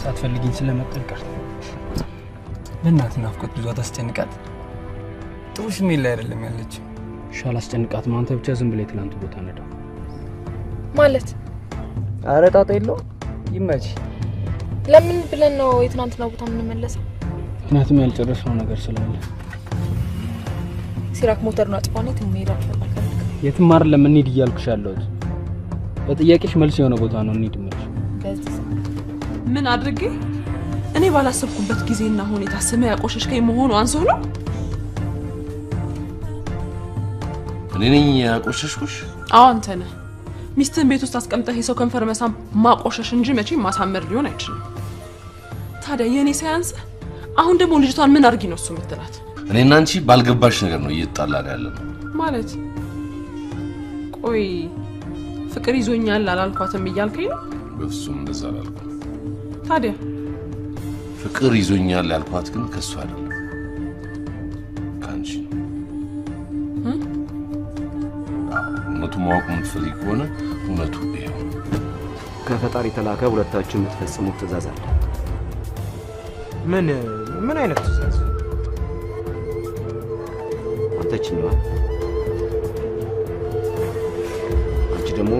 ሳትፈልጊኝ ስለመጣሽ ቀርቶ ለእናት ናፍቆት ብዙ አታስጨንቃት። ጥሩ ስሜት ላይ አይደለም ያለች። ሻል አስጨንቃት ማንተ ብቻ ዝም ብለህ ትላንት ቦታ ነዳ ማለት ኧረ ጣጣ የለው ይመች። ለምን ብለን ነው የትናንትና ቦታ የምንመለሰው? ምክንያቱም ያልጨረስነው ነገር ስላለ። ሲራክ ሞተር ነው አጥፋኔ ትምሄዳት ፈለከ የትም አይደለም እንሂድ እያልኩሽ ያለሁት። በጥያቄሽ መልስ የሆነ ቦታ ነው እንሂድ ማለት። ምን አድርጌ እኔ ባላሰብኩበት ጊዜና ሁኔታ ስሜ ያቆሸሽከኝ መሆኑ አንሶ ነው? እኔ ነኝ ያቆሸሽኩሽ? አዎ አንተ ነህ። ሚስትህን ቤት ውስጥ አስቀምጠህ የሰው ከንፈር መሳም ማቆሸሽ እንጂ መቼም ማሳመር ሊሆን አይችልም። ታዲያ የኔ ሳያንስ አሁን ደግሞ ልጅቷን ምን አድርጊ ነው እሱ የምትላት? እኔና አንቺ ባልገባሽ ነገር ነው እየተጣላን ያለነው ማለት። ቆይ ፍቅር ይዞኛል አላልኳትም እያልከኝ ነው? በፍጹም እንደዛ አላልኩም። ታዲያ ፍቅር ይዞኛል ያልኳት ግን ከሱ አይደለም ካንቺ ነው። እውነቱ ማወቅ የምትፈልጊ ከሆነ እውነቱ ይሄው። ከፈጣሪ ተላከ ሁለታችሁ የምትፈጽሙት ትእዛዝ አለ። ምን አይነት ትእዛዝ? አንተችኛዋ አንቺ ደግሞ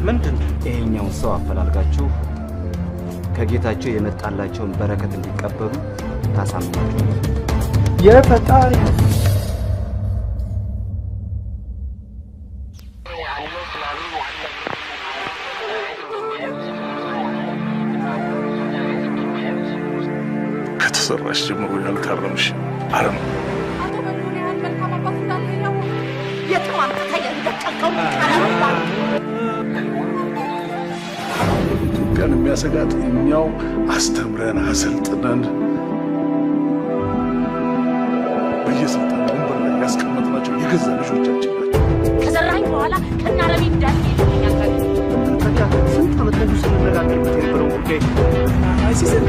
ምንድነው? ይሄኛውን ሰው አፈላልጋችሁ ከጌታቸው የመጣላቸውን በረከት እንዲቀበሉ ታሳምናችሁ። የፈጣሪ ከተሰራሽ ጀምሮ ያልታረምሽ አረም ኢትዮጵያን የሚያሰጋት እኛው አስተምረን አሰልጥነን በየስልጣን ወንበር ላይ ያስቀመጥናቸው የገዛ ልጆቻችን ናቸው። ከዘራኝ በኋላ ከናረቢ እንዳል ይልኛል። ታዲያ ስንት ዓመት ነው ስንነጋገር የነበረው ጉዳይ? አይሲስን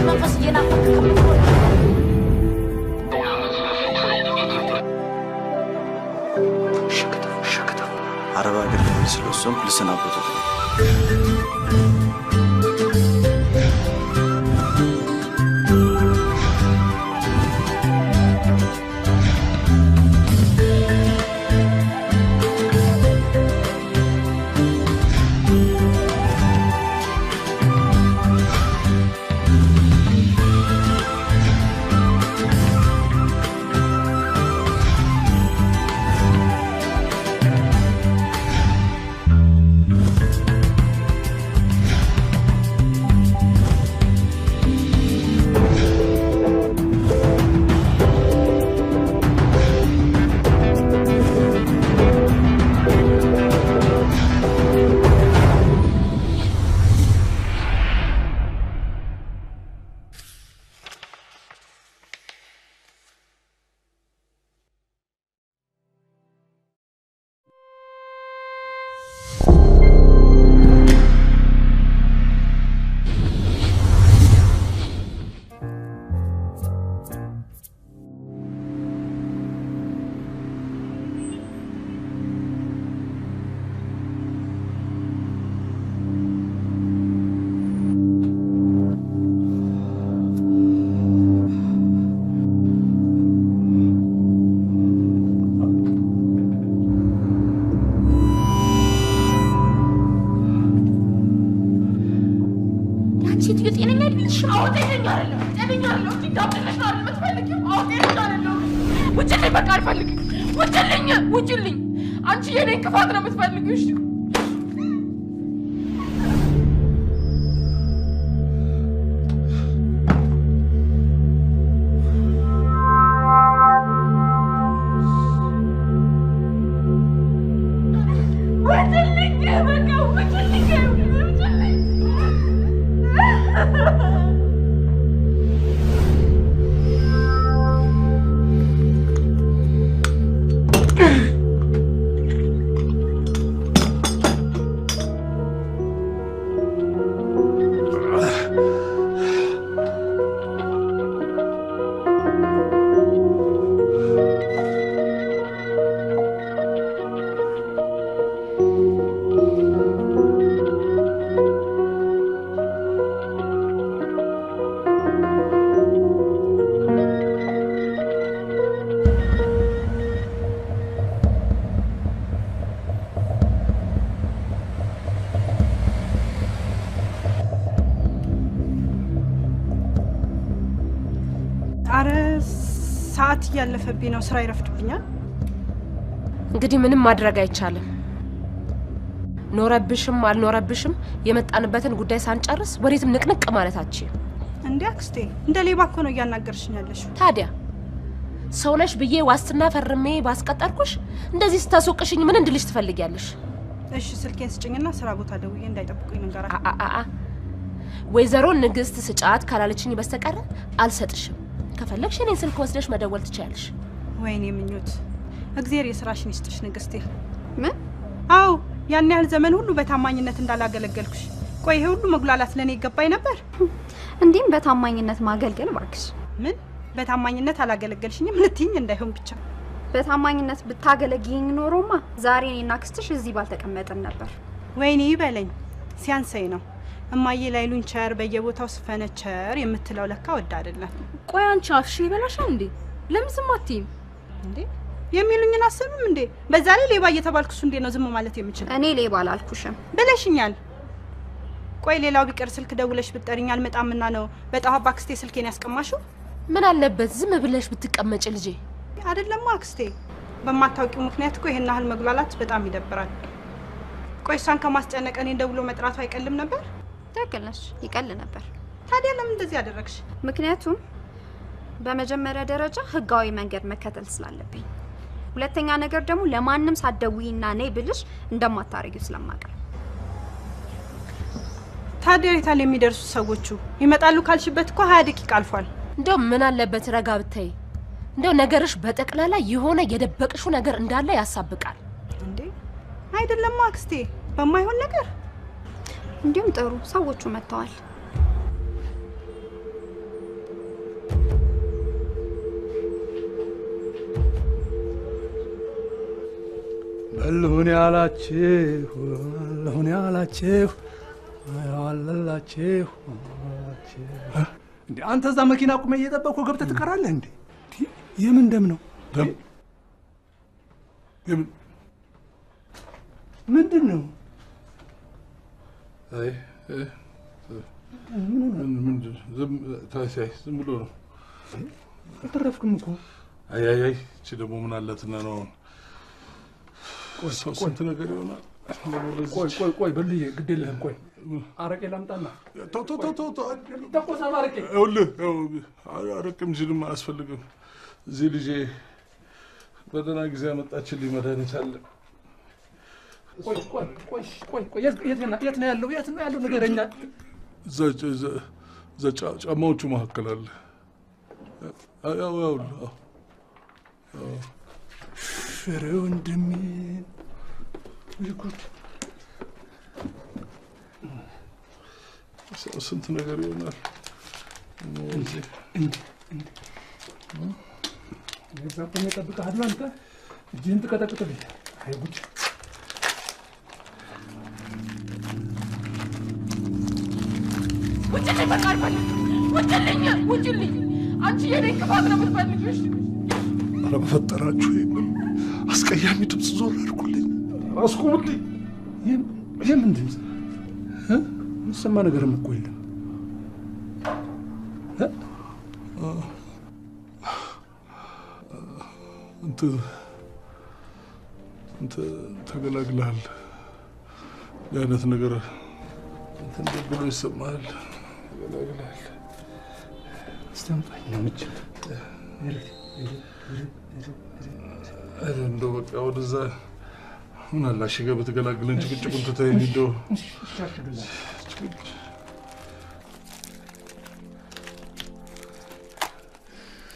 መንፈስ እየናፈቅ ከምትሆን ሸክታ አረብ ሀገር ለሚስለው እሱም ልሰናበቱት ነው። ውጭልኝ አንቺ የኔን ክፋት ነው የምትፈልጊው? እሺ ሰዓት ያለፈብኝ ነው ስራ ይረፍድብኛል እንግዲህ ምንም ማድረግ አይቻልም ኖረብሽም አልኖረብሽም የመጣንበትን ጉዳይ ሳንጨርስ ወዴትም ንቅንቅ ማለታችን እንዴ አክስቴ እንደ ሌባ እኮ ነው ያናገርሽኝ ያለሽ ታዲያ ሰውነሽ ብዬ ዋስትና ፈርሜ ባስቀጠርኩሽ እንደዚህ ስታስወቅሽኝ ምን እንድልሽ ትፈልጊያለሽ እሺ ስልኬን ስጭኝና ስራ ቦታ ደውዬ እንዳይጠብቁኝ ንገራ ወይዘሮ ንግስት ስጫት ካላለችኝ በስተቀር አልሰጥሽም ከፈለግሽ እኔን ስልክ ወስደሽ መደወል ትችያለሽ ወይኔ ምኞት እግዚአብሔር የስራሽን ይስጥሽ ንግስቴ ምን አው ያን ያህል ዘመን ሁሉ በታማኝነት እንዳላገለገልኩሽ ቆይ ይሄ ሁሉ መጉላላት ለኔ ይገባኝ ነበር እንዴም በታማኝነት ማገልገል ባክሽ ምን በታማኝነት አላገለገልሽኝም ልትይኝ እንዳይሆን ብቻ በታማኝነት ብታገለግይኝ ኖሮማ ዛሬ እኔና ክስትሽ እዚህ ባልተቀመጠን ነበር ወይኔ ይበለኝ ሲያንሰይ ነው እማዬ ላይሉን ቸር በየቦታው ስፈነቸር የምትለው ለካ ወድ አይደለም ቆይ አንቺ አፍሽ ይበላሻል እንዴ ለምን ዝም አትይም እንዴ የሚሉኝን አሰብም እንዴ በዛ ላይ ሌባ እየተባልኩስ እንዴ ነው ዝም ማለት የምችል እኔ ሌባ አላልኩሽም ብለሽኛል ቆይ ሌላው ቢቀር ስልክ ደውለሽ ብትጠሪኛል መጣምና ነው በጣው ባክስቴ ስልኬን ያስቀማሽው ምን አለበት ዝም ብለሽ ብትቀመጭ ልጄ አይደለም አክስቴ በማታውቂው ምክንያት እኮ ይሄን ያህል መግላላት በጣም ይደብራል ቆይ ሳን ከማስጨነቅ እኔን ደውሎ መጥራቱ አይቀልም ነበር ተከለሽ ይቀል ነበር ታዲያ ለምን እንደዚህ ያደረግሽ ምክንያቱም በመጀመሪያ ደረጃ ህጋዊ መንገድ መከተል ስላለብኝ ሁለተኛ ነገር ደግሞ ለማንንም ሳትደውይና ነይ ብልሽ እንደማታረጊው ስለማቀር ታዲያ የታለ የሚደርሱ ሰዎቹ ይመጣሉ ካልሽበት እኮ 20 ደቂቃ አልፏል እንደው ምን አለበት ረጋ ብታይ እንደው ነገርሽ በጠቅላላ የሆነ የደበቅሽው ነገር እንዳለ ያሳብቃል እንዴ አይደለም አክስቴ በማይሆን ነገር እንዴም ጥሩ ሰዎቹ መጣዋል በልሁን ያላችሁ አላላችሁ እንዴ አንተ እዛ መኪና ቁመ እየጠበቅኩ ገብተህ ትቀራለህ እንዴ የምን ደም ነው ደም የምን ምንድነው አይ ምን ዝም ብሎ ነው አተረፍኩም እኮ አይ እቺ ደግሞ ምን አለትና ነው ቆይ ነገር ይሆናል ቆይ በልዬ ግድ የለህም ቆይ አረቄ ላምጣና ተቆሳ አረቄ አረቄም ጅልም አያስፈልግም እዚህ ልጄ በደህና ጊዜ ያመጣችልኝ መድኃኒት አለ ቆይ የት ነው ያለው ነገረኛ ጫማዎቹ መካከል አለ ያው ፍሬ ወንድሜ ይኩት ስንት ነገር ይሆናል ለዛም ተጠብቀሃል አንተ እጅን ተቀጠቅጥልኝ አይ ጉድ ውጭልኝ በቃ ውጭልኝ አንቺ የኔን ክፋት ነው የምትፈልጊው ኧረ በፈጠራችሁ አስቀያሚ ድምፅ ዞር አድርጉልኝ አስቁሙልኝ የምን ድምፅ ምሰማ ነገርም እኮ የለም انت ተገላግለሃል ያነት ነገር እንትን ብሎ ይሰማል ተገላግለሃል استنفع نمج እንደው በቃ ወደዛ ምን አላሽ ገብ ተገላግለን ጭቅጭቁን ተታይ እንደው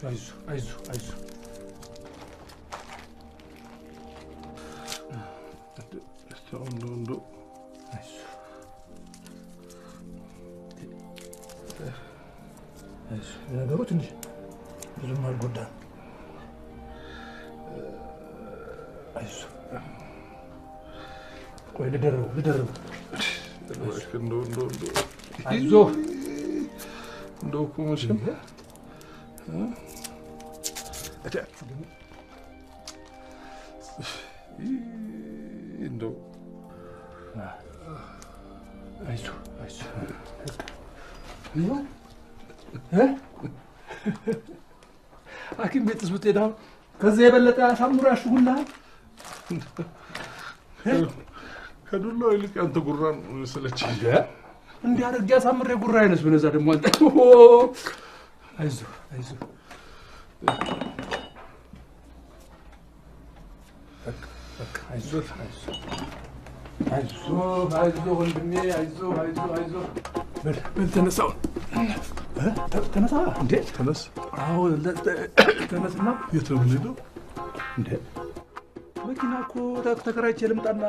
አይዞ እንደው ነገሩ ትንሽ ብዙም አልጎዳም አይዞ ቆይ ልደረው አይዞ እንደው ኮመሽን እንደው አይዞ ሐኪም ቤትስ ብትሄድ አሁን ከዚህ የበለጠ አሳምራሽ ሁላ ከዱላው ይልቅ አንተ ጉራ ነው ስለች እንዴ አረግ ያሳምር የጉራ አይነስ በነዛ ደግሞ አንተ አይዞ አይዞ ወንድሜ አይዞ ተነሳው ተነሳ እንዴ ተነስ አዎ ተነስና የት ነው የምንሄደው እንዴ መኪና እኮ ተከራይቼ ልምጣና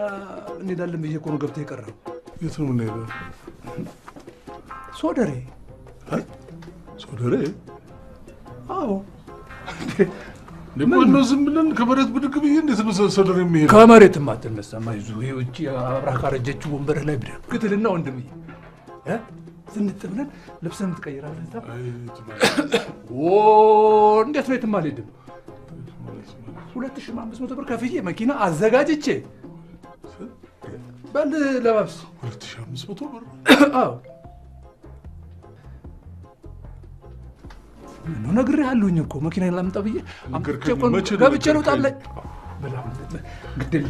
እንሄዳለን ብዬ እኮ ነው ገብተህ የቀረው የት ነው የምንሄደው ሶደሬ አዎ ለምን ነው ዝም ብለን ከመሬት ብድግ ብዬ እንዴት ነው ሶደሬ የሚሄደው ከመሬትም አትነሳም አይዞህ ይውጪ አብራ ካረጀችው ወንበርህ ላይ ብድግ ክትልና ወንድምዬ ዝንጥ ብለን ልብስህን ትቀይራለህ እዛ እንዴት ነው የትም አልሄድም 2500 ብር ከፍዬ መኪና አዘጋጅቼ በል ለባብስ 2500 ብር አዎ ምን ነግሬሃለሁኝ እኮ መኪና ላምጣ ብዬ ገብቼ ልውጣለህ በላ ግድል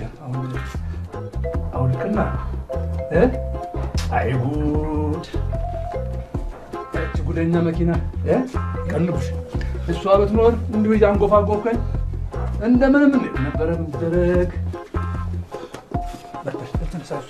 አሁን ቅና አይ ጉድ እቺ ጉደኛ መኪና ቀንቡሽ እሷ ብትኖር እንዲሁ ያንጎፋጎፍከኝ እንደምንም ነበረ ምትደረግ በተነሳሱ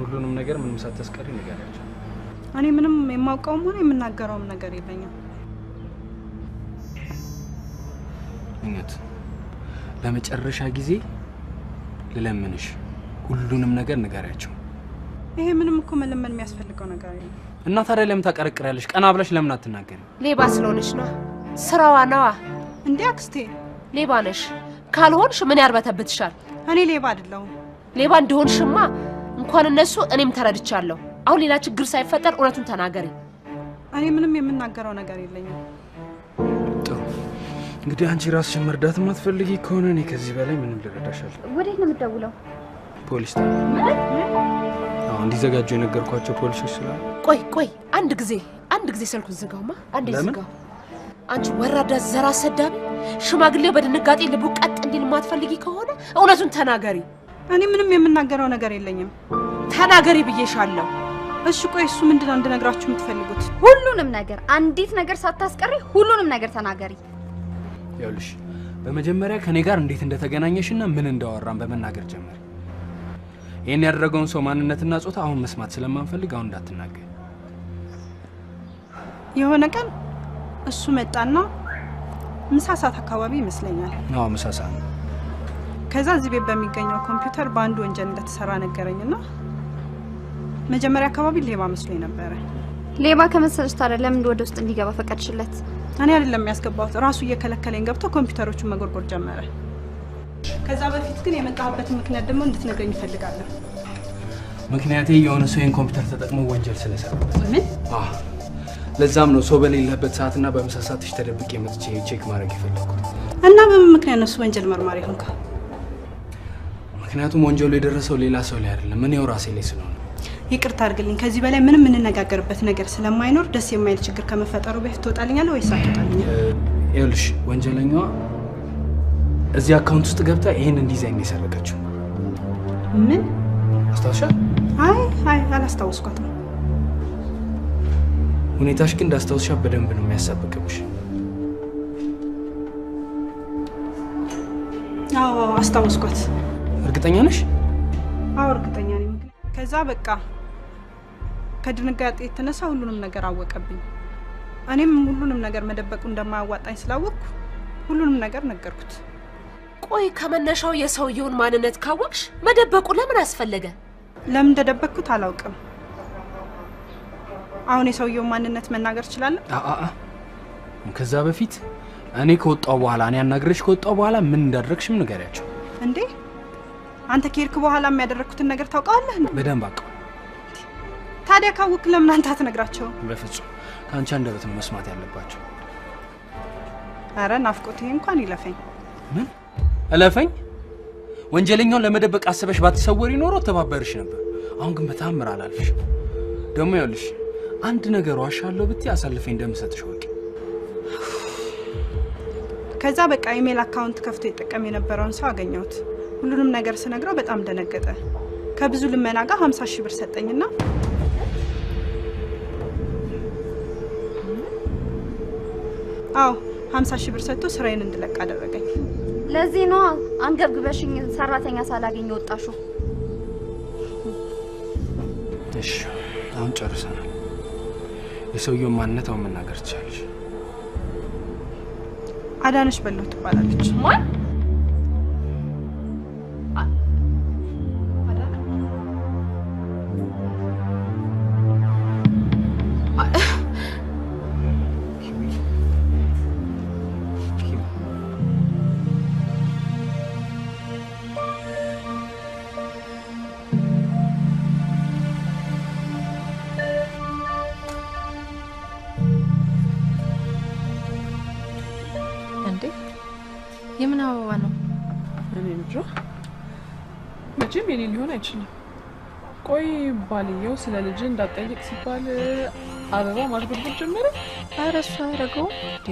ሁሉንም ነገር ምንም ሳትስቀሪ ንገሪያቸው እኔ ምንም የማውቀውም ሆነ የምናገረውም ነገር የለኝም እኛት ለመጨረሻ ጊዜ ልለምንሽ ሁሉንም ነገር ንገሪያቸው ይሄ ምንም እኮ መለመን የሚያስፈልገው ነገር የለም እና ታዲያ ለምን ታቀረቅሪያለሽ ቀና ብለሽ ለምን አትናገሪ ሌባ ስለሆነሽ ነው ስራዋ ነዋ እንዴ አክስቴ ሌባ ነሽ ካልሆንሽ ምን ያርበተብትሻል እኔ ሌባ አይደለሁም ሌባ እንደሆንሽማ እንኳን እነሱ እኔም ተረድቻለሁ አሁን ሌላ ችግር ሳይፈጠር እውነቱን ተናገሪ እኔ ምንም የምናገረው ነገር የለኝም ጥሩ እንግዲህ አንቺ ራስሽን መርዳት ማትፈልጊ ከሆነ እኔ ከዚህ በላይ ምንም ልረዳሻል ወዴት ነው የምትደውለው ፖሊስ እንዲዘጋጁ የነገርኳቸው ፖሊሶች ስላሉ ቆይ አንድ ጊዜ ስልኩን ዝጋውማ አንዴ ዝጋው አንቺ ወራዳ ዘራ ሰዳቢ ሽማግሌው በድንጋጤ ልቡ ቀጥ እንዲል ማትፈልጊ ከሆነ እውነቱን ተናገሪ እኔ ምንም የምናገረው ነገር የለኝም ተናገሪ ብዬሻለሁ እሺ ቆይ እሱ ምንድነው እንድነግራችሁ የምትፈልጉት ሁሉንም ነገር አንዲት ነገር ሳታስቀሪ ሁሉንም ነገር ተናገሪ ያውልሽ በመጀመሪያ ከኔ ጋር እንዴት እንደተገናኘሽና ምን እንዳወራን በመናገር ጀመር ይሄን ያደረገውን ሰው ማንነትና ጾታ አሁን መስማት ስለማንፈልግ አሁን እንዳትናገር የሆነ ቀን እሱ መጣና ምሳ ሰዓት አካባቢ ይመስለኛል ነው ምሳ ሰዓት ከዛ እዚህ ቤት በሚገኘው ኮምፒውተር በአንድ ወንጀል እንደተሰራ ነገረኝና መጀመሪያ አካባቢ ሌባ መስሎኝ ነበር ሌባ ከመሰለሽ ታዲያ ለምን ወደ ውስጥ እንዲገባ ፈቀድሽለት እኔ አይደለም ያስገባሁት ራሱ እየከለከለኝ ገብቶ ኮምፒውተሮቹን መጎርጎር ጀመረ ከዛ በፊት ግን የመጣበት ምክንያት ደግሞ እንድትነግረኝ እፈልጋለሁ ምክንያቴ የሆነ ሰው ይሄን ኮምፒውተር ተጠቅሞ ወንጀል ስለሰራበት ምን ለዛም ነው ሰው በሌለበት ሰዓትና በምሳ ሰዓትሽ ተደብቄ መጥቼ ቼክ ማድረግ የፈለኩት እና በምን ምክንያት ነው ወንጀል መርማሪ ሆንካ ምክንያቱም ወንጀሉ የደረሰው ሌላ ሰው ላይ አይደለም እኔው ራሴ ላይ ስለሆነ ይቅርታ አድርግልኝ ከዚህ በላይ ምንም እንነጋገርበት ነገር ስለማይኖር ደስ የማይል ችግር ከመፈጠሩ በፊት ትወጣልኛለህ ወይስ አትወጣልኝ ይኸውልሽ ወንጀለኛዋ እዚህ አካውንት ውስጥ ገብታ ይሄን ዲዛይን የሰረቀችው ምን አስታውሻል አይ አላስታውስኳትም ሁኔታሽ ግን እንዳስታውስሻ በደንብ ነው የሚያሳብቅብሽ አዎ አስታውስኳት እርግጠኛ ነሽ አዎ እርግጠኛ ነኝ ከዛ በቃ ከድንጋጤ የተነሳ ሁሉንም ነገር አወቀብኝ እኔም ሁሉንም ነገር መደበቁ እንደማያዋጣኝ ስላወቅኩ ሁሉንም ነገር ነገርኩት ቆይ ከመነሻው የሰውየውን ማንነት ካወቅሽ መደበቁ ለምን አስፈለገ ለምን እንደደበቅኩት አላውቅም አሁን የሰውየውን ማንነት መናገር ይችላል ከዛ በፊት እኔ ከወጣው በኋላ እኔ ያናግርሽ ከወጣው በኋላ ምን እንዳደረግሽም ንገሪያቸው እንዴ አንተ ከሄድክ በኋላ የሚያደርኩትን ነገር ታውቃለህ በደንብ አውቀው ታዲያ ካወቅ ለምን አንተ አትነግራቸው በፍጹም ካንቺ አንደበት ነው መስማት ያለባቸው። አረ ናፍቆቴ እንኳን ይለፈኝ። ምን እለፈኝ? ወንጀለኛውን ለመደበቅ አሰበሽ ባትሰወሪ ኖሮ ተባበርሽ ነበር። አሁን ግን በታምር አላልፍሽ። ደሞ ይኸውልሽ አንድ ነገር ዋሻለሁ ብትይ አሳልፈኝ እንደምሰጥሽ ወቂ። ከዛ በቃ ኢሜል አካውንት ከፍቶ ይጠቀም የነበረውን ሰው አገኘሁት። ሁሉንም ነገር ስነግረው በጣም ደነገጠ። ከብዙ ልመና ጋር 50,000 ብር ሰጠኝና አዎ 50,000 ብር ሰጥቶ ስራዬን እንድለቅ አደረገኝ። ለዚህ ነው አንገብግበሽኝ ሰራተኛ ሳላገኝ ወጣሽው። እሺ አሁን ጨርሰናል። የሰውየው ማንነት አሁን መናገር ትችላለሽ። አዳነሽ በለው ትባላለች። ማን? የምን አበባ ነው? እኔ እንጃ መቼም የኔ ሊሆን አይችልም። ቆይ ባልየው ስለ ልጅ እንዳጠይቅ ሲባል አበባ ማርገብገብ ጀመረ። ኧረ እሱ አያደርገውም እንዴ?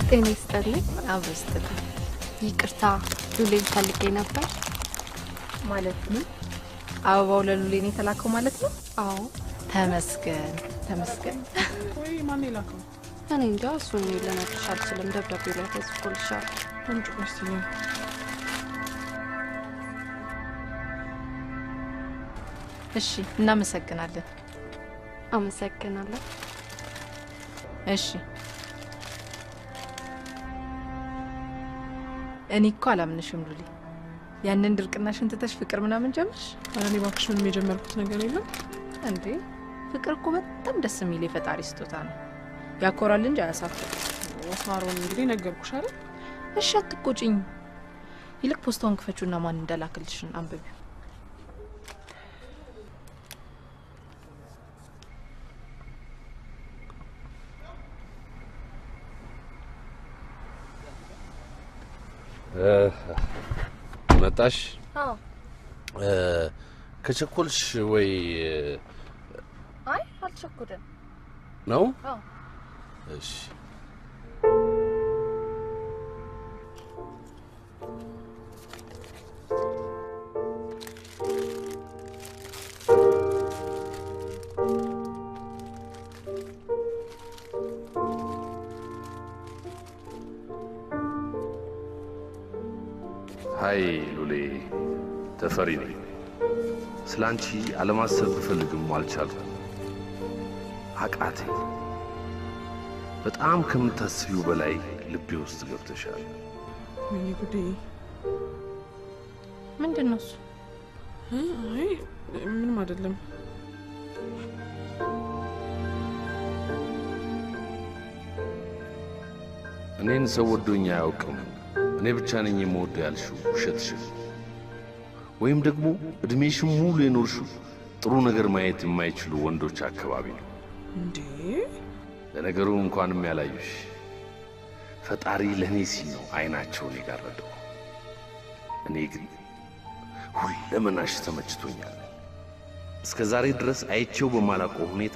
ጤና ይስጥልኝ። አብሮ ይስጥልኝ። ይቅርታ ሉሌን ፈልጌ ነበር። ማለት ምን? አበባው ለሉሌን የተላከው ማለት ነው? አዎ። ተመስገን ተመስገን። ቆይ ማን ይላከው? እኔ እንጃ እሱን ልነግርሽ አልችልም። ደብዳቤው ላይ ተጽፎልሻል። አንቺ ቆስቲ ነው። እሺ እናመሰግናለን። አመሰግናለሁ። እሺ እኔ እኮ አላምንሽም ሉሊ። ያንን ድርቅናሽን ትተሽ ፍቅር ምናምን ጀምርሽ? እኔ እባክሽ ምንም የጀመርኩት ነገር የለም እንዴ። ፍቅር እኮ በጣም ደስ የሚል የፈጣሪ ስጦታ ነው። ያኮራል እንጂ አያሳፍርም። ወሳሮን እንግዲህ ነገርኩሽ አይደል? እሺ አትቆጪኝ። ይልቅ ፖስታውን ክፈቹና ማን እንደላክልሽን አንብቢው። መጣሽ? አዎ። ከቸኮልሽ ወይ? አይ አልቸኮልም ነው? አዎ። እሺ ሃይ ሉሌ፣ ተፈሪ ነኝ። ስላንቺ አለማሰብ ብፈልግም አልቻልኩም። አቃተኝ። በጣም ከምታስቢው በላይ ልቤ ውስጥ ገብተሻል። ምን ጉዴ! ምንድነው እሱ? አይ ምንም አይደለም። እኔን ሰው ወዶኝ አያውቅም። እኔ ብቻ ነኝ የምወደው ያልሽው ውሸትሽ፣ ወይም ደግሞ እድሜሽን ሙሉ የኖርሽው ጥሩ ነገር ማየት የማይችሉ ወንዶች አካባቢ ነው እንዴ? ለነገሩ እንኳንም ያላዩሽ ፈጣሪ ለኔ ሲል ነው አይናቸውን የጋረደው። እኔ ግን ሁለመናሽ ተመችቶኛል። እስከ ዛሬ ድረስ አይቼው በማላውቀው ሁኔታ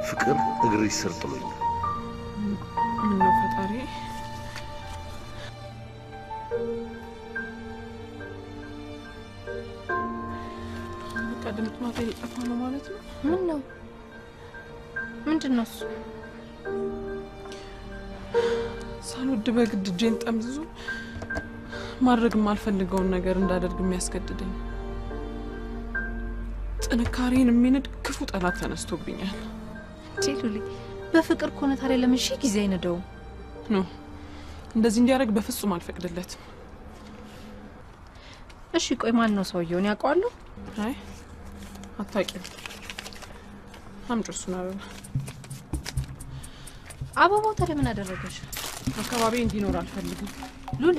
ፍቅር እግርሽ ስር ጥሎኛል። ምን ነው ፈጣሪ? ቀደምት ማታ እየጠፋ ነው ማለት ነው። ምን ነው? ምንድነው እሱ? ሳልወድ በግድ እጄን ጠምዝዞ ማድረግ የማልፈልገውን ነገር እንዳደርግ የሚያስገድደኝ ጥንካሬን የሚንድ ክፉ ጠላት ተነስቶብኛል። ሉሊ፣ በፍቅር ከሆነ ታዲያ ለምን ሺህ ጊዜ አይነደውም? ኖ እንደዚህ እንዲያደርግ በፍጹም አልፈቅድለትም። እሺ ቆይ ማን ነው ሰውየውን? ያውቀዋለሁ? አይ አታውቂም። አምጪው እሱን አበባ። አበባው ታዲያ ምን አደረገሽ? አካባቢ እንዲኖር አልፈልግም። ሉሊ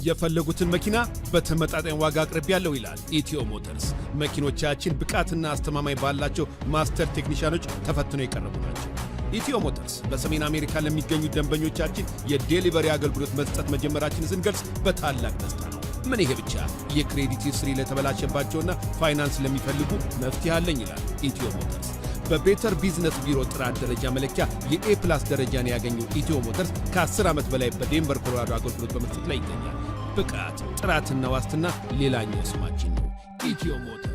የፈለጉትን መኪና በተመጣጣኝ ዋጋ አቅርቤያለሁ ይላል ኢትዮ ሞተርስ። መኪኖቻችን ብቃትና አስተማማኝ ባላቸው ማስተር ቴክኒሻኖች ተፈትነው የቀረቡ ናቸው። ኢትዮ ሞተርስ በሰሜን አሜሪካ ለሚገኙ ደንበኞቻችን የዴሊቨሪ አገልግሎት መስጠት መጀመራችንን ስንገልጽ በታላቅ ደስታ ነው። ምን ይሄ ብቻ! የክሬዲት ሂስትሪ ለተበላሸባቸውና ፋይናንስ ለሚፈልጉ መፍትሄ አለኝ ይላል ኢትዮ ሞተርስ። በቤተር ቢዝነስ ቢሮ ጥራት ደረጃ መለኪያ የኤ+ ደረጃን ያገኘው ኢትዮ ሞተርስ ከ10 ዓመት በላይ በዴንቨር ኮሎራዶ አገልግሎት በመስጠት ላይ ይገኛል። ብቃት፣ ጥራትና ዋስትና ሌላኛው ስማችን ነው። ኢትዮ ሞተርስ።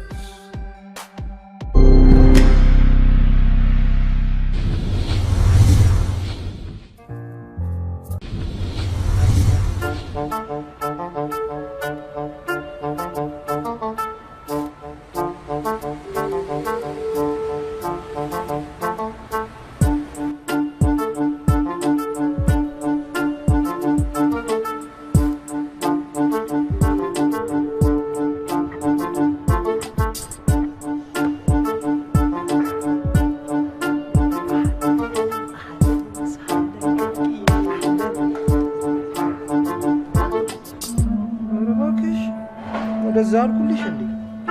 ዛልኩልሽ እንዴ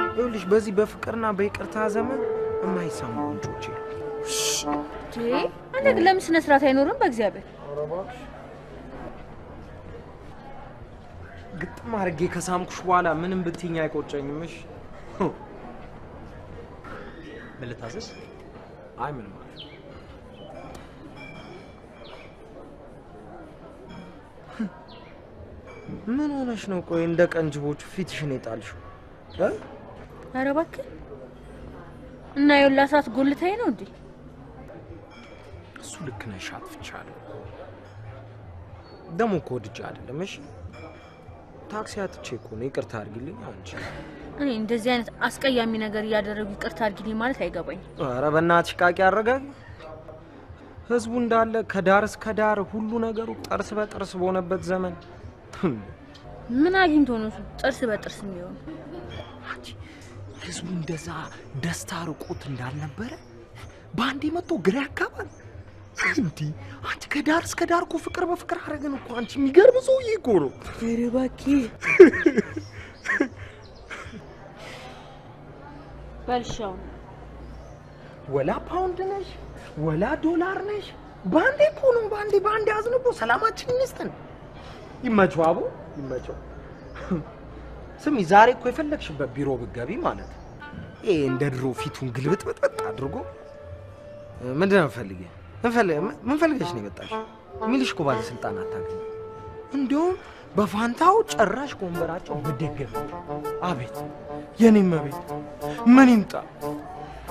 ይኸውልሽ በዚህ በፍቅርና በይቅርታ ዘመን የማይሰሙ ወንጆች አንተ ግን ለምን ስነ ስርዓት አይኖርም? በእግዚአብሔር ግጥም አድርጌ ከሳምኩሽ በኋላ ምንም ብትይኝ አይቆጨኝም። እሺ ምን ልታዘዝ? አይ ምንም ማለት ምን ሆነሽ ነው? ቆይ እንደ ቀንጅቦቹ ፊትሽን የጣልሽው? ኧረ እባክህ እና የላ ሰዓት ጎልታይ ነው እንዴ? እሱ ልክ ነሽ፣ አጥፍቻለሁ። ደሞ እኮ ወድጄ አይደለም። እሺ ታክሲ አጥቼ እኮ ነው። ይቅርታ አድርጊልኝ። አንቺ እኔ እንደዚህ አይነት አስቀያሚ ነገር እያደረጉ ይቅርታ አድርጊልኝ ማለት አይገባኝ። ኧረ በእናትሽ ቃቂ አረጋጊ። ህዝቡ እንዳለ ከዳር እስከ ዳር ሁሉ ነገሩ ጥርስ በጥርስ በሆነበት ዘመን ምን አግኝቶ ነው ጥርስ በጥርስ የሚሆን? አንቺ ህዝቡ እንደዛ ደስታ ርቆት እንዳልነበረ ባንዴ መጥቶ ግራ ያጋባል እንዴ? አንቺ ከዳር እስከ ዳር እኮ ፍቅር በፍቅር አረገን እኮ። አንቺ የሚገርም ሰውዬ እኮ ነው። ኧረ እባክህ በልሻው ወላ ፓውንድ ነሽ ወላ ዶላር ነሽ። ባንዴ እኮ ነው ባንዴ አዝንቦ ሰላማችን ይነስተን። ይመቸው አቡ ይመቸው። ስሚ ዛሬ እኮ የፈለግሽበት ቢሮ ብትገቢ ማለት እንደ ድሮ ፊቱን ግልብጥብጥ አድርጎ ምንድን ነው ፈልጌ ምን ፈልገሽ ነው የመጣሽ? ሚልሽ እኮ ባለስልጣን አታገኝ። እንዲያውም በፋንታው ጭራሽ ወንበራቸው ብደገፍ። አቤት የኔም ቤት ምን ይምጣ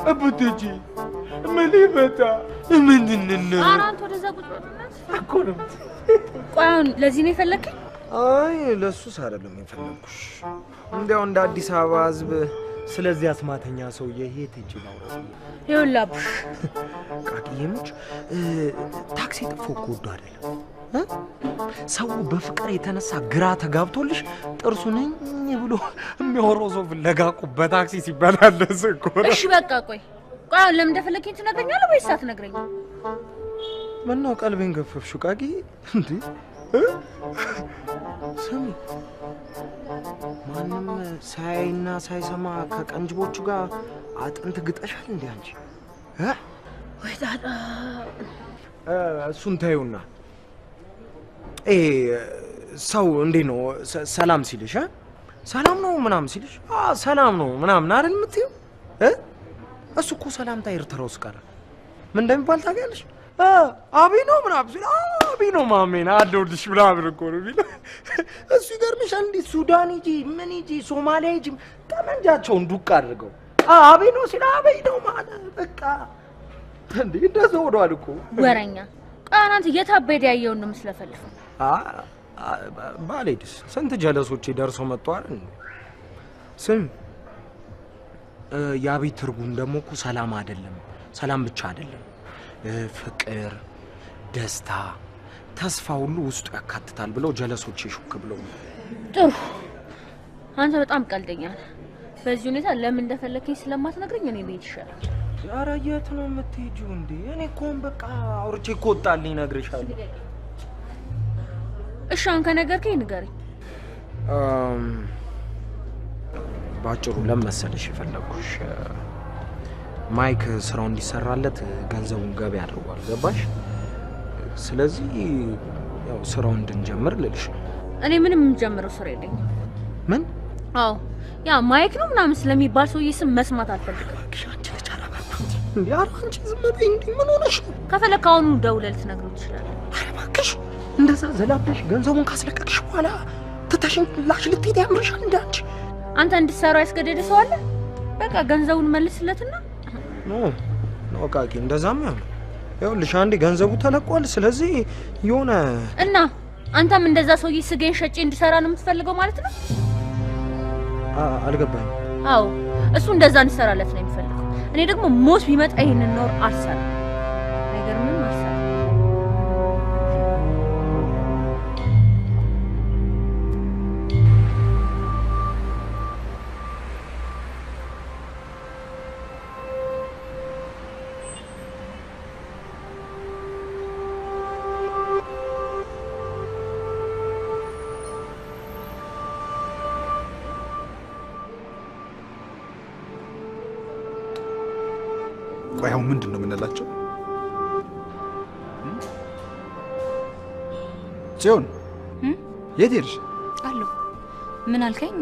እብትጂ ምን ይመጣ ምንድነው? አራንተ ወደዛ ቁጭ እኮ ነው። ቆይ አሁን ለዚህ ነው የፈለከኝ? አይ ለሱስ አይደለም የፈለኩሽ። እንዲያው እንደ አዲስ አበባ ህዝብ ስለዚህ አስማተኛ ሰውዬ የት ሂጅ ነው? ይኸውልህ ቃቂየሞች ታክሲ ጥፎ እኮ ወዶ አይደለም ሰው በፍቅር የተነሳ ግራ ተጋብቶልሽ ጥርሱን ብሎ የሚያወራው ሰው ፍለጋ እኮ በታክሲ ሲበላለስ እኮ ነው። እሺ በቃ ቆይ አሁን ለምን እንደፈለከኝ ትነግረኛለህ ወይስ አትነግረኝም? ምነው ቀልቤን ገፈፍሽው ቃቂ እንዴ? ስሚ ማንም ሳይና ሳይሰማ ከቀንጅቦቹ ጋር አጥንት ግጠሻል እንዴ አንቺ? ወይ ታጣ እሱን ታዩና ሰው እንዴ ነው ሰላም ሲልሽ ሰላም ነው ምናምን ሲልሽ ሰላም ነው ምናምን አይደል የምትይው? እሱ እኮ ሰላምታ ኤርትራ ውስጥ ቀረ። ምን እንደሚባል ታውቂያለሽ? አቢ ነው ምናምን ሲል አቢ ነው ማሜና አለሁልሽ ምናምን እኮ ነው የሚለው። እሱ ይገርምሻል። እንዴ ሱዳን ሂጂ ምን ሂጂ ሶማሊያ ሂጂ ጠመንጃቸውን ዱቅ አድርገው አቢ ነው ሲል አቢ ነው ማለት በቃ እንዴ እንደዛ ሆኗል እኮ ወረኛ። ቃናንት የታበደ ያየውን ነው መስለፈልፍ። ባሌድስ ስንት ጀለሶች ደርሰው መጥቷል። ስም ያቢ ትርጉም ደግሞ እኮ ሰላም አይደለም፣ ሰላም ብቻ አይደለም፣ ፍቅር፣ ደስታ፣ ተስፋ ሁሉ ውስጡ ያካትታል ብለው ጀለሶች ይሹክ ብለው። ጥሩ አንተ በጣም ቀልደኛ ነህ። በዚህ ሁኔታ ለምን እንደፈለከኝ ስለማትነግረኝ እኔ ልሄድ ይሻላል። ኧረ የት ነው የምትሄጂው እንዴ? እኔ እኮ በቃ አውርቼ እኮ ወጣልኝ እነግርሻለሁ። እሺ አሁን ከነገርከኝ ንገረኝ። ባጭሩ ለመሰለሽ የፈለኩሽ ማይክ ስራው እንዲሰራለት ገንዘቡን ገቢ አድርጓል ገባሽ ስለዚህ ያው ስራው እንድንጀምር ልልሽ ነው እኔ ምንም የምጀምረው ስራ የለኝም ምን አዎ ያ ማይክ ነው ምናምን ስለሚባል ሰውዬ ስም መስማት አልፈልግም ያር አንቺ ዝም በይ እንዴ ምን ሆነሽ ከፈለክ አሁን ደውለህ ልትነግረው ትችላለህ እባክሽ እንደዛ ዘላብሽ ገንዘቡን ካስለቀቅሽ በኋላ ትተሽኝ ላሽ ልትሄድ ያምርሻል እንዴ አንተ እንድትሰራው ያስገደደ ሰው አለ በቃ ገንዘቡን መልስለትና ነው ቃቂ እንደዛም ያው ይኸውልሽ አንዴ ገንዘቡ ተለቋል ስለዚህ የሆነ እና አንተም እንደዛ ሰውዬ ስገኝ ሸጬ እንድሰራ ነው የምትፈልገው ማለት ነው አልገባኝ አዎ እሱ እንደዛ እንድሰራለት ነው የሚፈልገው እኔ ደግሞ ሞት ቢመጣ ይሄንን ኖር አልሰራም አይገርምም አልሰራም ቆይ አሁን ምንድን ነው የምንላቸው? ጽዮን የት ሄድሽ? አሎ ምን አልከኝ?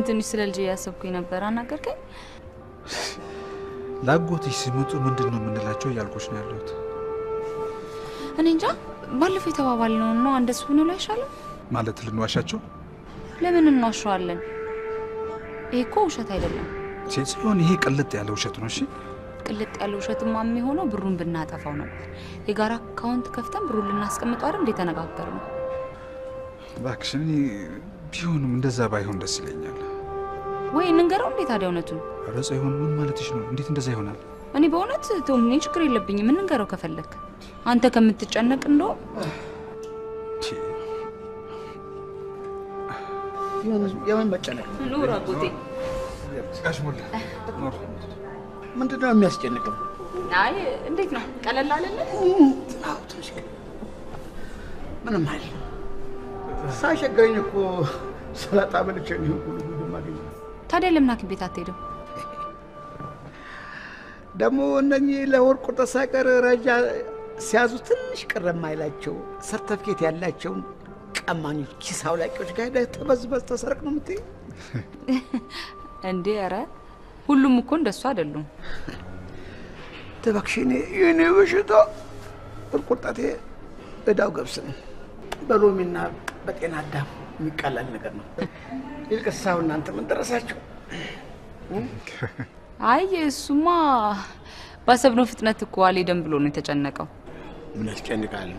ትንሽ ስለ ልጅ ያሰብኩኝ ነበር። አናገርከኝ? ላጎትሽ ሲመጡ ምንድን ነው የምንላቸው እያልኩሽ ነው ያለሁት። እኔ እንጃ ባለፈው የተባባልነው ነው እንደሱ ነው አይሻልም? ማለት ልንዋሻቸው? ለምን እንዋሻዋለን? ይሄ እኮ ውሸት አይደለም። ጽዮን ይሄ ቅልጥ ያለ ውሸት ነው። እሺ ቅልጥ ያለ ውሸትማ የሚሆነው ብሩን ብናጠፋው ነበር። የጋራ አካውንት ከፍተን ብሩን ልናስቀምጠው አይደል እንዴ ተነጋገርነው? እባክሽ እኔ ቢሆንም እንደዛ ባይሆን ደስ ይለኛል። ወይ እንንገረው እንዴ ታዲያ እውነቱን? ኧረ ጽዮን ምን ማለትሽ ነው? እንዴት እንደዛ ይሆናል? እኔ በእውነት ተውኝ፣ ችግር የለብኝም። እንንገረው ከፈለክ አንተ ከምትጨነቅ እንደው የምን መጨነቅ ነው? ኑር አጎቴ ጋሽ ሞላ ምንድነው የሚያስጨንቀው? አይ እንዴት ነው? ቀለል አለለ? አዎ ትንሽ ምንም አይደል። ሳይቸግረኝ እኮ ሰላጣ በልቼ ነው ሁሉ ማገኘው። ታዲያ ለምን ሐኪም ቤት አትሄድም? ደግሞ እነኚህ ለወርቁ ተሳቀር ረጃ ሲያዙ ትንሽ ቅር የማይላቸው ሰርተፍኬት ያላቸውን ቀማኞች ኪስ አውላቂዎች ጋር ሄደህ ተበዝበዝ ተሰርቅ ነው የምትይው እንዴ? ኧረ ሁሉም እኮ እንደሱ አይደሉም። ተባክሽኔ የኔ በሽታ ቁርቁርጣቴ እዳው ገብስ ነው። በሎሚና በጤና አዳም የሚቀላል ነገር ነው። ይልቅሳው እናንተ ምን ደረሳችሁ? አይ እሱማ ባሰብነው ፍጥነት እኮ አልሄደም ብሎ ነው የተጨነቀው። ምን ያስጨንቃል?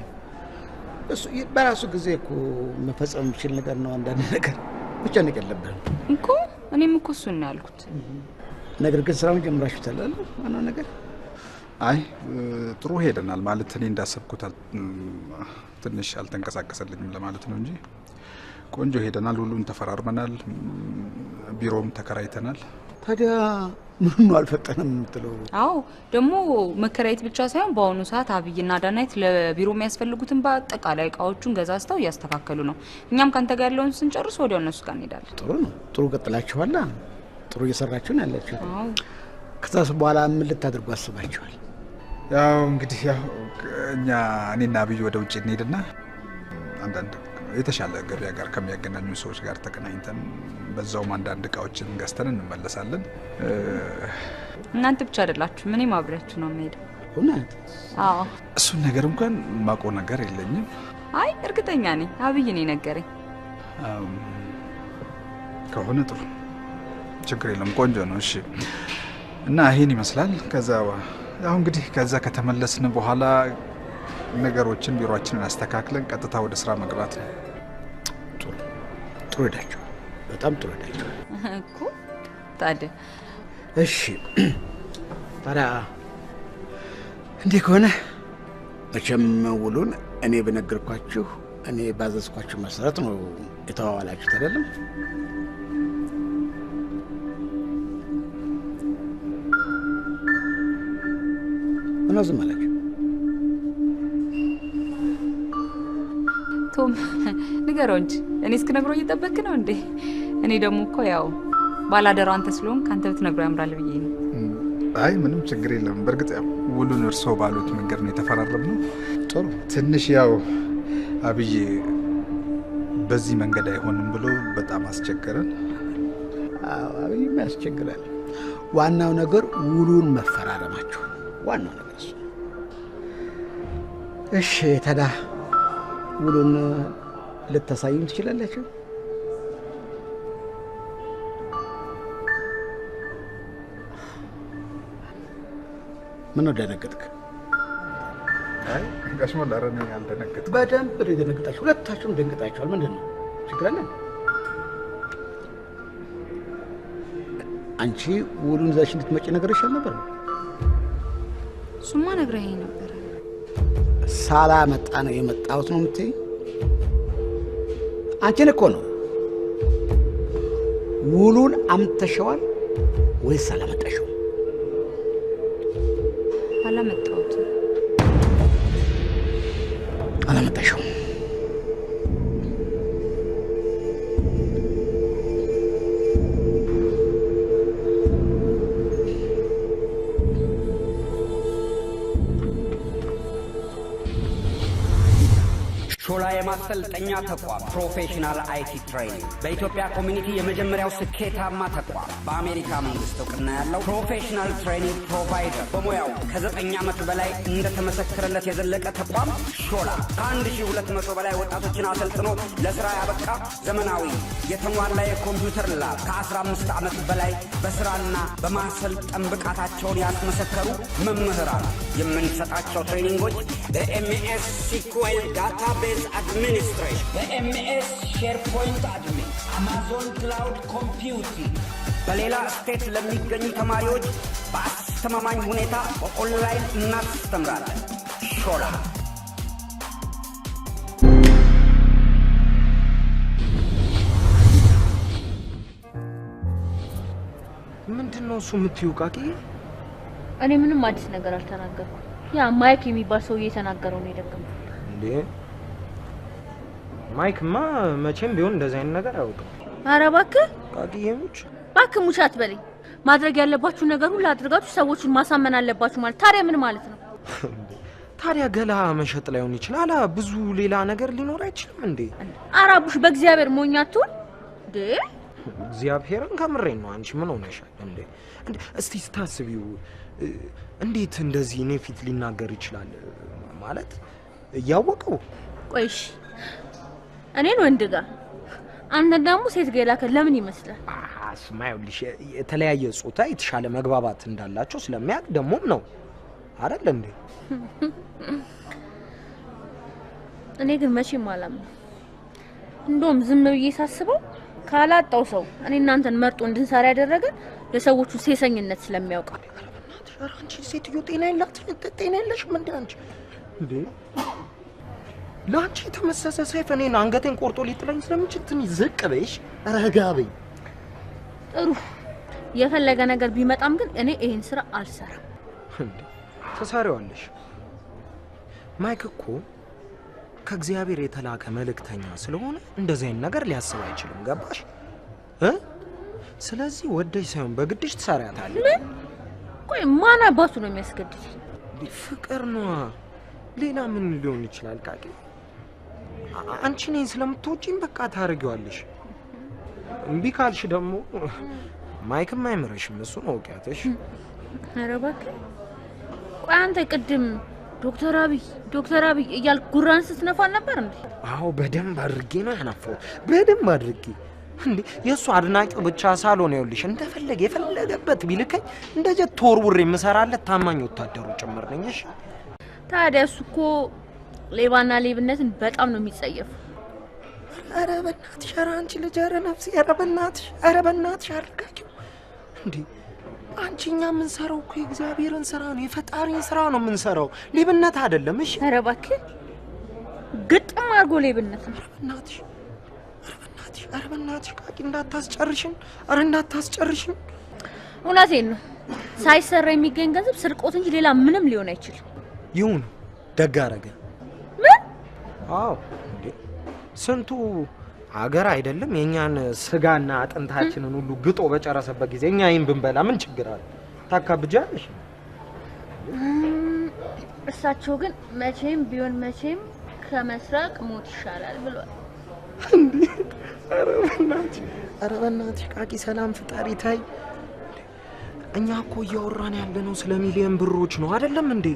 እሱ በራሱ ጊዜ እኮ መፈጸም የሚችል ነገር ነው። አንዳንድ ነገር መጨነቅ የለብህም እኮ። እኔም እኮ እሱን ነው ያልኩት። ነገር ግን ስራውን ጀምራችሁታል አይደል? ዋናው ነገር አይ ጥሩ ሄደናል ማለት እኔ እንዳሰብኩት ትንሽ አልተንቀሳቀሰልኝም ለማለት ነው እንጂ ቆንጆ ሄደናል። ሁሉን ተፈራርመናል፣ ቢሮም ተከራይተናል። ታዲያ ምን ነው አልፈጠንም የምትለው? አዎ ደግሞ መከራየት ብቻ ሳይሆን በአሁኑ ሰዓት አብይና ዳናይት ለቢሮ የሚያስፈልጉትን በአጠቃላይ እቃዎቹን ገዛዝተው እያስተካከሉ ነው። እኛም ካንተ ጋር ያለውን ስንጨርስ ወዲያው እነሱ ጋር እንሄዳለን። ጥሩ ነው። ጥሩ ቀጥላችኋል። ጥሩ እየሰራችሁ ነው ያላችሁ። ከዛስ በኋላ ምን ልታደርጉ አስባችኋል? ያው እንግዲህ ያው እኔና አብይ ወደ ውጭ እንሄድና አንዳንድ የተሻለ ገበያ ጋር ከሚያገናኙ ሰዎች ጋር ተገናኝተን በዛውም አንዳንድ እቃዎችን ገዝተን እንመለሳለን። እናንተ ብቻ አይደላችሁ፣ እኔም አብሬያችሁ ነው የምሄደው። እውነት? አዎ። እሱን ነገር እንኳን ማውቀው ነገር የለኝም። አይ እርግጠኛ ነኝ አብይ ነው ነገረኝ። ከሆነ ጥሩ፣ ችግር የለም፣ ቆንጆ ነው። እሺ። እና ይሄን ይመስላል። ከዛ ያው እንግዲህ ከዛ ከተመለስን በኋላ ነገሮችን ቢሮአችንን አስተካክለን ቀጥታ ወደ ስራ መግባት ነው። ጥሩ ሄዳችሁ፣ በጣም ጥሩ ሄዳችሁ እኮ። ታዲያ እሺ፣ ታዲያ እንዲህ ከሆነ መቼም ውሉን እኔ በነገርኳችሁ እኔ ባዘዝኳችሁ መሰረት ነው የተዋዋላችሁት አይደለም? ምን ዝም አላችሁ? ቶም ንገረው እንጂ እኔ እስክነግረው እየጠበክ ነው እንዴ? እኔ ደግሞ እኮ ያው ባላደራው አንተ ስለሆንክ አንተ ብትነግረው ያምራል ብዬ ነው። አይ ምንም ችግር የለም። በእርግጥ ያው ውሉን እርስዎ ባሉት መንገድ ነው የተፈራረምነው። ጥሩ ትንሽ ያው አብዬ በዚህ መንገድ አይሆንም ብሎ በጣም አስቸገረን። አዎ አብዬም ያስቸግራል። ዋናው ነገር ውሉን መፈራረማችሁ ዋናው ነገር እሱ። እሺ ታዲያ ውሉን ልታሳዩን ትችላላችሁ? ምን ነው ደነገጥክ? አይ ጋሽ ሞላራ ነው ያልደነገጥኩት። በደንብ ነው የደነገጣችሁ። ሁለታችሁም ደንግጣችኋል። ምንድን ነው ችግር አለ? አንቺ ውሉን ይዘሽ እንድትመጪ ነገርሽ ነበር? እሱማ ነግረኸኝ ነበር። ሳላመጣ ነው የመጣሁት ነው የምትይኝ? አንቺን እኮ ነው። ውሉን አምጥተሽዋል ወይስ አላመጣሽው? አላመጣሁትም። አላመጣሽው? ሾላ የማሰልጠኛ ተቋም ፕሮፌሽናል አይቲ ትሬኒንግ በኢትዮጵያ ኮሚኒቲ የመጀመሪያው ስኬታማ ተቋም በአሜሪካ መንግስት እውቅና ያለው ፕሮፌሽናል ትሬኒንግ ፕሮቫይደር በሙያው ከ9 ዓመት በላይ እንደተመሰከረለት የዘለቀ ተቋም ሾላ ከ1200 በላይ ወጣቶችን አሰልጥኖ ለስራ ያበቃ ዘመናዊ የተሟላ የኮምፒውተር ላብ ከ15 ዓመት በላይ በስራና በማሰልጠን ብቃታቸውን ያስመሰከሩ መምህራን የምንሰጣቸው ትሬኒንጎች በኤምኤስ ሲኩዌል ዳታቤዝ administration, the MS SharePoint admin, Amazon Cloud Computing በሌላ ስቴት ለሚገኙ ተማሪዎች በአስተማማኝ ሁኔታ በኦንላይን እናስተምራለን። ሾላ ምንድነው እሱ የምትይው ቃቂ? እኔ ምንም አዲስ ነገር አልተናገርኩም። ያ ማይክ የሚባል ሰው እየተናገረው ነው የደገመው። እንዴ ማይክማ መቼም ቢሆን እንደዛ አይነት ነገር አያውቅም። ኧረ እባክህ ቃቂዬሙች እባክህ ሙች አትበለኝ። ማድረግ ያለባችሁ ነገር ሁሉ አድርጋችሁ ሰዎችን ማሳመን አለባችሁ ማለት ታዲያ ምን ማለት ነው? ታዲያ ገላ መሸጥ ላይሆን ይችላል፣ ብዙ ሌላ ነገር ሊኖር አይችልም እንዴ? አራቡሽ በእግዚአብሔር ሞኝ አትሁን እንዴ። እግዚአብሔርን ከምሬን ነው። አንቺ ምን ሆነሻል እንዴ? እስቲ ስታስቢው እንዴት እንደዚህ እኔ ፊት ሊናገር ይችላል ማለት እያወቀው? ቆይሽ እኔን ወንድ ጋር አንተ ደግሞ ሴት ጋር ላከ ለምን ይመስላል? ስማይልሽ የተለያየ ጾታ የተሻለ መግባባት እንዳላቸው ስለሚያውቅ ደሞም ነው አይደል እንዴ? እኔ ግን መቼም አላምንም። እንደውም ዝም ብዬ ሳስበው ካላጣው ሰው እኔ እናንተን መርጦ እንድንሰራ ያደረገን የሰዎቹ ሴሰኝነት ስለሚያውቅ። አንቺ ሴትዮ ጤና የለሽም እንዴ አንቺ? እንዴ ላንቺ ተመሰሰ ሰይፍ እኔን አንገቴን ቆርጦ ሊጥለኝ ስለምችል ትንሽ ዝቅ በይሽ፣ ረጋ በይ። ጥሩ የፈለገ ነገር ቢመጣም ግን እኔ ይሄን ስራ አልሰራም። እንዴ ተሳሪዋለሽ። ማይክ እኮ ከእግዚአብሔር የተላከ መልእክተኛ ስለሆነ እንደዚህ አይነት ነገር ሊያስብ አይችልም። ገባሽ? ስለዚህ ወደሽ ሳይሆን በግድሽ ትሰሪያታለሽ። ቆይ ማን አባቱ ነው የሚያስገድድ? ፍቅር ነው። ሌላ ምን ሊሆን ይችላል? ቃቂ አንቺ ነኝ ስለምትወጪኝ በቃ ታረጊዋለሽ። እምቢ ካልሽ ደግሞ ማይክም አይምረሽም። እሱ ነው ወቂያተሽ። ኧረ እባክህ ቆይ አንተ ቅድም ዶክተር አብይ እያልክ ጉራን ስትነፋ ነበር እንዴ? አዎ በደንብ አድርጌ ነው ያነፋው፣ በደንብ አድርጌ። እንዴ የሱ አድናቂው ብቻ ሳልሆን ይኸውልሽ እንደፈለገ የፈለገበት ቢልከኝ እንደጀ ተወርውሬ የምሰራለት ታማኝ ወታደሩ ጭምር ነኝ። እሺ ታዲያ እሱ እኮ ሌባና ሌብነትን በጣም ነው የሚጸየፈው። ኧረ በእናትሽ፣ ኧረ አንቺ ልጅ፣ ኧረ ነፍሴ፣ ኧረ በእናትሽ አድርጋችሁ እንዴ! አንቺኛ የምንሰራው እኮ የእግዚአብሔርን ስራ ነው፣ የፈጣሪን ስራ ነው የምንሰራው፣ ሌብነት አይደለም። እሺ ኧረ እባክህ ግጥም አድርጎ ሌብነት ነው። ኧረ በእናትሽ ቃቂ እንዳታስጨርሽን፣ ኧረ እንዳታስጨርሽን። እውነቴን ነው። ሳይሰራ የሚገኝ ገንዘብ ስርቆት እንጂ ሌላ ምንም ሊሆን አይችልም። ይሁን ደግ አደረገ። ምን? አዎ እንዴ ስንቱ አገር አይደለም የኛን ስጋና አጥንታችንን ሁሉ ግጦ በጨረሰበት ጊዜ እኛ ይሄን ብንበላ ምን ችግር አለ? ታካብጃለሽ። እሳቸው ግን መቼም ቢሆን መቼም ከመስራቅ ሞት ይሻላል ብሏል። እንዴ ኧረ በእናትሽ ቃቂ ሰላም ፍጣሪ ታይ። እኛ እኮ እያወራን ያለነው ስለ ሚሊዮን ብሮች ነው አይደለም እንዴ?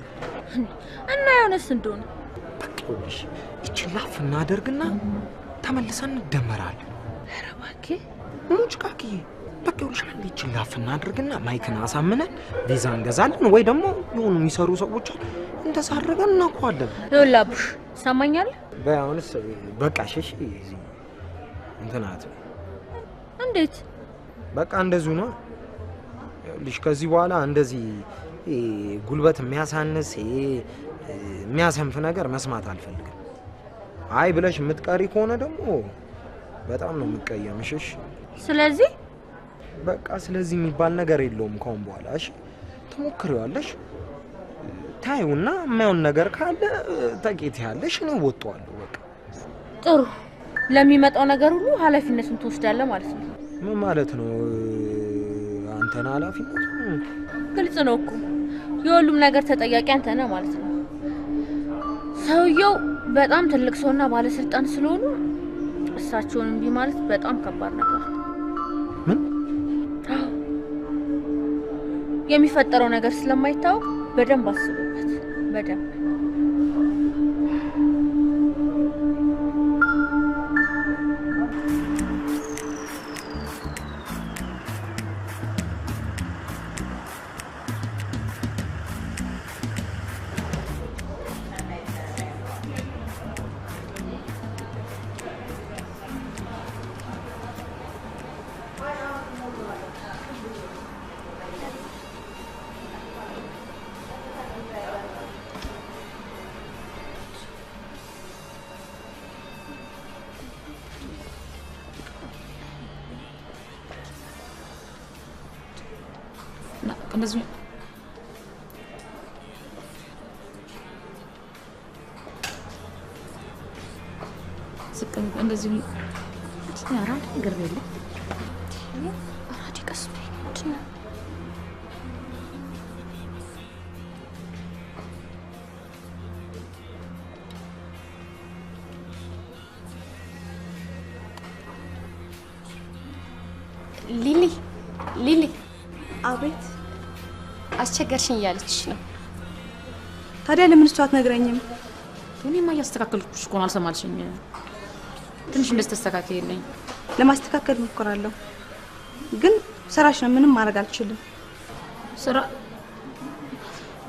እና የሆነስ እንደሆነ በቃ ይኸውልሽ ይቺን ላፍ እናደርግና ተመልሰን እንደመራለን። ኧረ እባክህ ሙጭ ቃቂ በቃ ይኸውልሽ አንዴ ይቺን ላፍ እናደርግና ማይክን አሳምነን ቪዛ እንገዛለን ወይ ደግሞ የሆኑ የሚሰሩ ሰዎች እንደዛ አድርገን እናውቀዋለን። ይኸውልህ አቡሽ ትሰማኛለህ? በአሁንስ በቃ ሸሽ እንትናት እንዴት በቃ እንደዚሁ ነው። ልጅ ከዚህ በኋላ እንደዚህ ጉልበት የሚያሳንስ የሚያሰንፍ ነገር መስማት አልፈልግም። አይ ብለሽ የምትቀሪ ከሆነ ደግሞ በጣም ነው የምቀየምሽ። ስለዚህ በቃ ስለዚህ የሚባል ነገር የለውም ከአሁን በኋላ። እሺ ትሞክሪዋለሽ፣ ታዩና የማይሆን ነገር ካለ ተቄት ያለሽ ነው ወጣዋለሁ። በቃ ጥሩ። ለሚመጣው ነገር ሁሉ ኃላፊነቱን ትወስዳለህ ማለት ነው። ምን ማለት ነው? አንተና ኃላፊነቱ ግልጽ ነው እኮ የሁሉም ነገር ተጠያቂ አንተ ነህ ማለት ነው። ሰውየው በጣም ትልቅ ሰውና ባለስልጣን ስለሆኑ እሳቸውን እምቢ ማለት በጣም ከባድ ነገር ነው። ምን? የሚፈጠረው ነገር ስለማይታወቅ በደንብ አስቡበት። በደንብ እንደዚህ ስቀም እንደዚህ ሲያራ ግርቤል አራዲ ቀስቤ እንትና ሊሊ አቤት አስቸገርሽኝ እያለችሽ ነው። ታዲያ ለምን እሷ አትነግረኝም? እኔማ እያስተካከልኩሽ እኮ ነው። አልሰማልሽኝ? ትንሽ እንደስተካከለኝ ለማስተካከል እሞክራለሁ፣ ግን ስራሽ ነው። ምንም ማድረግ አልችልም። ስራ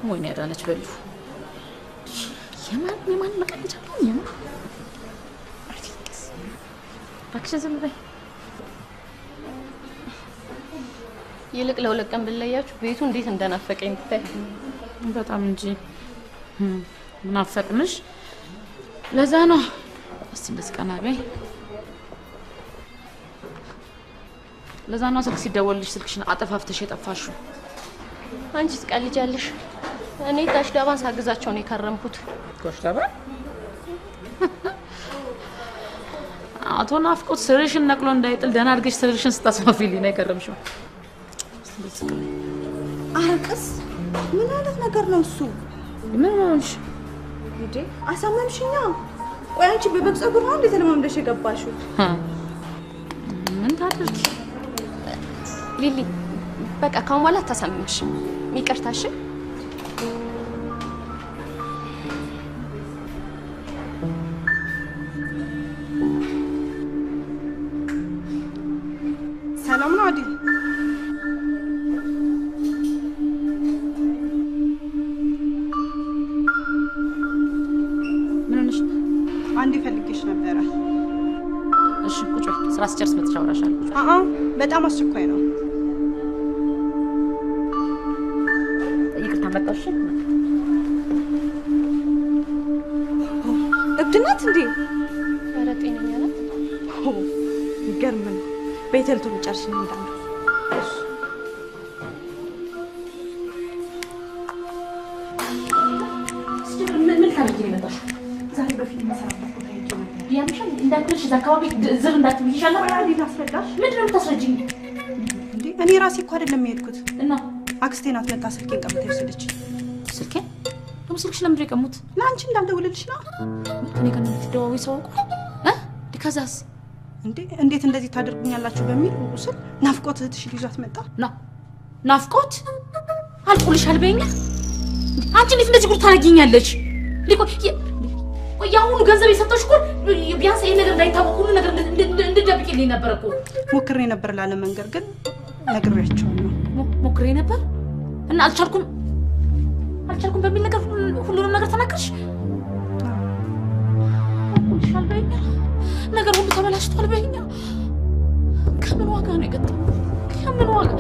ወይኔ ያዳነች በሉ የማን መቀነጫ ነው? የማን እባክሽ ዝም በይ። ይልቅ ለሁለት ቀን ብለያችሁ ቤቱ እንዴት እንደናፈቀኝ ብታይ። በጣም እንጂ ምን አፈቅንሽ? ለዛ ነው። እስቲ እንደዚህ ቀና በይ። ለዛ ነው ስልክ ሲደወልልሽ ስልክሽን አጠፋፍተሽ የጠፋሽው። አንቺ ትቀልጃለሽ። እኔ ታሽ ዳባን ሳግዛቸው ነው የከረምኩት። ጎሽ ዳባ አቶ ናፍቆት ስርሽን ነቅሎ እንዳይጥል ደህና አድርገሽ ስርሽን ስታስፋፊልኝ ነው የከረምሽው። አርቅስ ምን አይነት ነገር ነው እሱ? ምን ሆንሽ እንዴ? አሳመምሽኛ? ቆይ አንቺ በበግ ፀጉር ነው እንዴ ተለማምደሽ የገባሽው? ምን ታድርጊ ሊሊ፣ በቃ ካሁን በኋላ አታሳምምሽ። ይቅርታሽ። ሰላም ነው አዲ? አንዴ ፈልጌሽ ነበረ። እሺ ቁጭ በይ። ስራ ስጨርስ መጥቼ አወራሻለሁ። በጣም አስቸኳይ ነው። ይቅርታ መጣሽ። እብድ ናት እንዴ? ኧረ ጤነኛ ናት። ይገርም ነው። በይተልቶ ጨርሽ ነው እንዳለ። ምን ታርጊ ነው የመጣሽው? ዛሬ በፊት መሰራት ቢያምሽን እንዳትልሽ እዛ አካባቢ ዝም እንዳትብይሻለሁ። አዲ ላስረዳሽ። ምንድን ነው የምታስረጂኝ? እንዴ እኔ ራሴ እኮ አይደለም የሄድኩት እና አክስቴ ናት መጣ ስልኬን ቀምታ የወሰደችኝ። ስልኬን? ደግሞ ስልክሽ ለምንድን ነው የቀሙት? ለአንቺ እንዳልደውልልሽ ነው። እኔ ጋር የምትደዋወይ ሰው አውቋል? ከዛስ? እንዴ እንዴት እንደዚህ ታደርጉኛላችሁ በሚል ስል ናፍቆት እህትሽን ይዟት መጣ። ናፍቆት አልቆልሻል በይኛ። አንቺ እንዴት እንደዚህ ጉድ ታረጊኛለሽ? ያሁኑ ገንዘብ የሰጠሽ እኮ ቢያንስ ይሄ ነገር እንዳይታወቅ ሁሉ ነገር እንድትደብቂልኝ ነበር እኮ። ሞክሬ ነበር ላለመንገር ግን ነግሬያቸዋለሁ። ሞክሬ ነበር እና አልቻልኩም በሚል ነገር ሁሉንም ነገር ተናገርሽ። አልቆልሻል በይኛ። ነገር ሁሉ ተበላሽቷል በይኛ። ከምን ዋጋ ነው የገጠመው? ከምን ዋጋ